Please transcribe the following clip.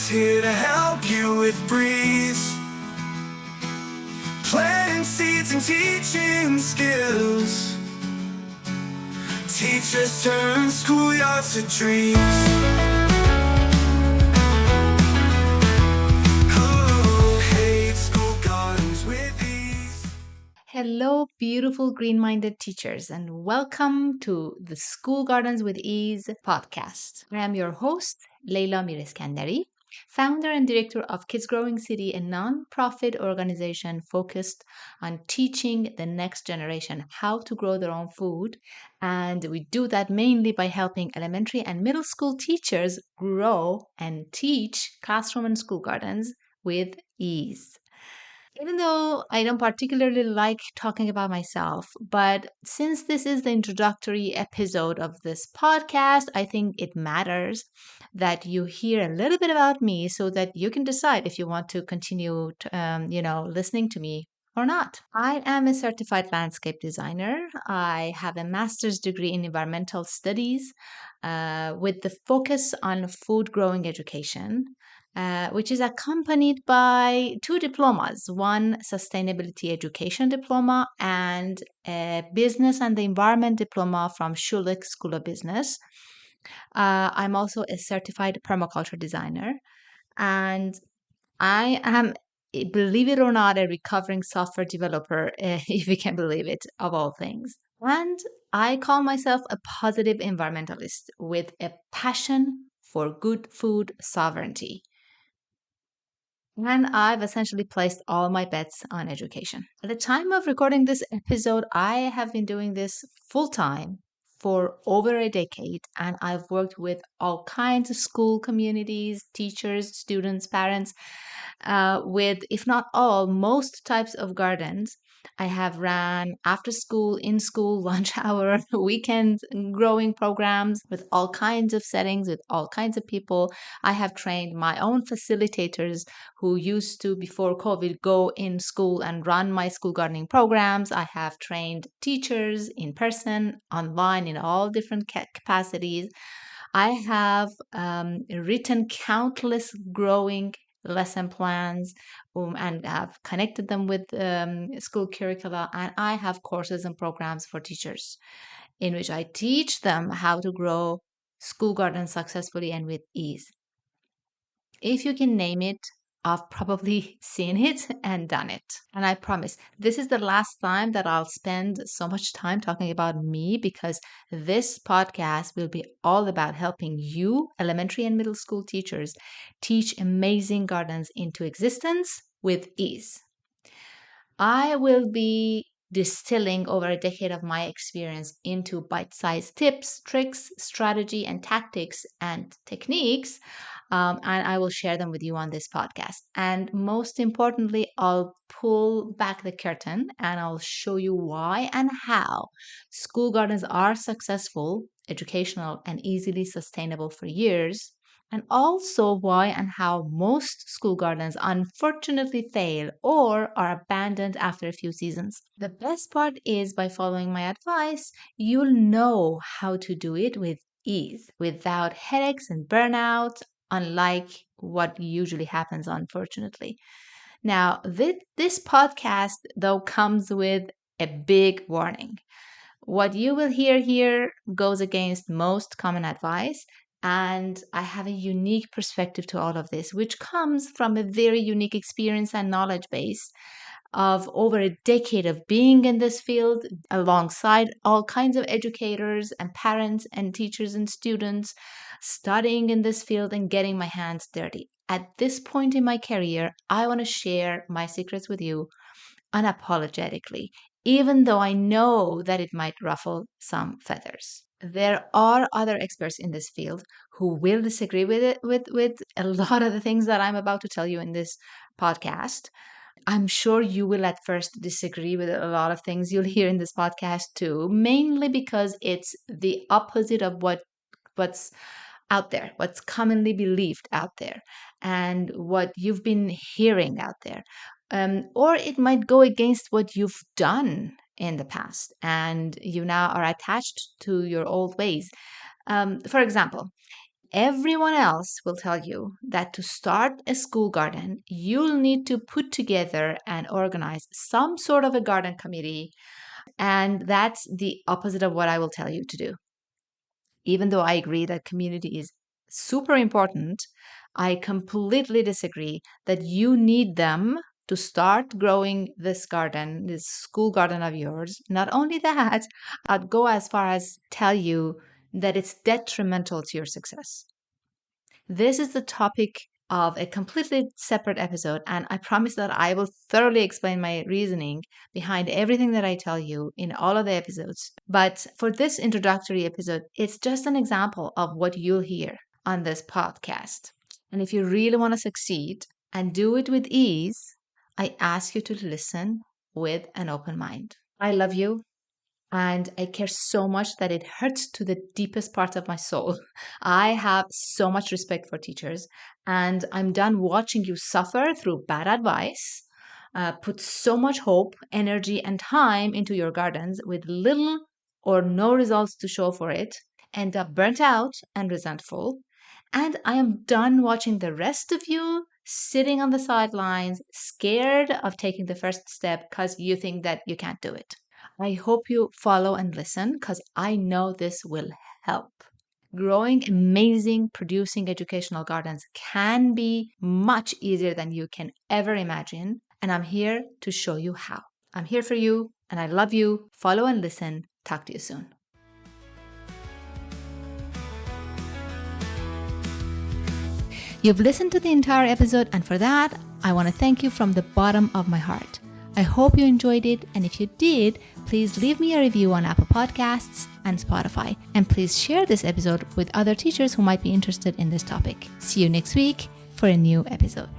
here to help you with breeze. Planting seeds and teaching skills. Teachers turn schoolyards to dreams. Who hates school gardens with ease? Hello, beautiful green minded teachers, and welcome to the School Gardens with Ease podcast. I am your host, Leila Mireskandari, founder and director of Kids Growing City, a non-profit organization focused on teaching the next generation how to grow their own food. And we do that mainly by helping elementary and middle school teachers grow and teach classroom and school gardens with ease. Even though I don't particularly like talking about myself, but since this is the introductory episode of this podcast, I think it matters that you hear a little bit about me so that you can decide if you want to continue, listening to me or not. I am a certified landscape designer. I have a master's degree in environmental studies with the focus on food growing education, which is accompanied by two diplomas, one sustainability education diploma and a business and the environment diploma from Schulich School of Business. I'm also a certified permaculture designer, and I am, believe it or not, a recovering software developer, if you can believe it, of all things. And I call myself a positive environmentalist with a passion for good food sovereignty. And I've essentially placed all my bets on education. At the time of recording this episode, I have been doing this full time for over a decade, and I've worked with all kinds of school communities, teachers, students, parents, with, if not all, most types of gardens. I have ran after school, in school, lunch hour, weekend growing programs with all kinds of settings, with all kinds of people. I have trained my own facilitators who used to, before COVID, go in school and run my school gardening programs. I have trained teachers in person, online, in all different capacities. I have written countless growing lesson plans and have connected them with school curricula. And I have courses and programs for teachers in which I teach them how to grow school gardens successfully and with ease. If you can name it, I've probably seen it and done it. And I promise this is the last time that I'll spend so much time talking about me, because this podcast will be all about helping you, elementary and middle school teachers, teach amazing gardens into existence with ease. I will be distilling over a decade of my experience into bite sized tips, tricks, strategy, and tactics and techniques. And I will share them with you on this podcast. And most importantly, I'll pull back the curtain and I'll show you why and how school gardens are successful, educational, and easily sustainable for years, and also why and how most school gardens unfortunately fail or are abandoned after a few seasons. The best part is, by following my advice, you'll know how to do it with ease without headaches and burnout, unlike what usually happens, unfortunately. Now, this podcast, though, comes with a big warning. What you will hear here goes against most common advice, and I have a unique perspective to all of this, which comes from a very unique experience and knowledge base of over a decade of being in this field alongside all kinds of educators and parents and teachers and students, studying in this field and getting my hands dirty. At this point in my career, I want to share my secrets with you unapologetically, even though I know that it might ruffle some feathers. There are other experts in this field who will disagree with it, with a lot of the things that I'm about to tell you in this podcast. I'm sure you will at first disagree with a lot of things you'll hear in this podcast too, mainly because it's the opposite of what's out there, what's commonly believed out there, and what you've been hearing out there. Or it might go against what you've done in the past and you now are attached to your old ways. For example, Everyone else will tell you that to start a school garden, you'll need to put together and organize some sort of a garden committee. And that's the opposite of what I will tell you to do. Even though I agree that community is super important, I completely disagree that you need them to start growing this garden, this school garden of yours. Not only that, I'd go as far as tell you that it's detrimental to your success. This is the topic of a completely separate episode, and I promise that I will thoroughly explain my reasoning behind everything that I tell you in all of the episodes. But for this introductory episode, it's just an example of what you'll hear on this podcast. And if you really want to succeed and do it with ease, I ask you to listen with an open mind. I love you. And I care so much that it hurts to the deepest parts of my soul. I have so much respect for teachers, and I'm done watching you suffer through bad advice, put so much hope, energy, and time into your gardens with little or no results to show for it, end up burnt out and resentful. And I am done watching the rest of you sitting on the sidelines, scared of taking the first step because you think that you can't do it. I hope you follow and listen because I know this will help. Growing amazing, producing educational gardens can be much easier than you can ever imagine. And I'm here to show you how. I'm here for you and I love you. Follow and listen. Talk to you soon. You've listened to the entire episode, and for that, I want to thank you from the bottom of my heart. I hope you enjoyed it, and if you did, please leave me a review on Apple Podcasts and Spotify. And please share this episode with other teachers who might be interested in this topic. See you next week for a new episode.